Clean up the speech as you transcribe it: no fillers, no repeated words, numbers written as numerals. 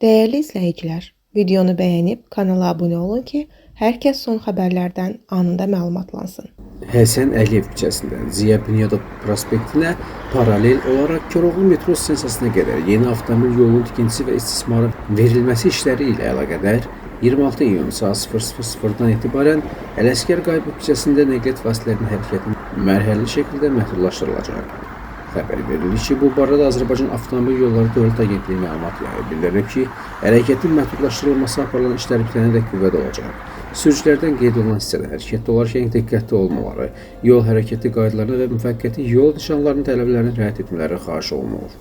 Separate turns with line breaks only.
Değerli izləyicilər, videonu bəyənib kanala abunə olun ki, hər kəs son xəbərlərdən anında məlumatlansın.
Həsən Əliyev küçəsindən Ziya Bünyadov prospektinə paralel olaraq Koroğlu metro stansiyasına qədər yeni avtomobil yolunun tikintisi və istismara verilməsi işləri ilə əlaqədar 26 iyun saat 00:00-dan etibarən Ələsgər Qayıbov küçəsində nəqliyyat vasitələrinin hərəkəti mərhələli şəkildə məhdudlaşdırılacaq. Xəbər verilir ki, bu barədə Azərbaycan Avtomobil Yolları Dövlət Agentliyi məlumat yayıb. Bildirilib ki, hərəkətin məhdudlaşdırılması aparılan işlər bitənədək qüvvədə olacaq. Sürücülərdən qeyd olunan hissədə hərəkətdə olarkən diqqətli olmaları, yol hərəkəti qaydalarına və müvəqqəti yol nişanlarının tələblərinə riayət etmələri xahiş olunur.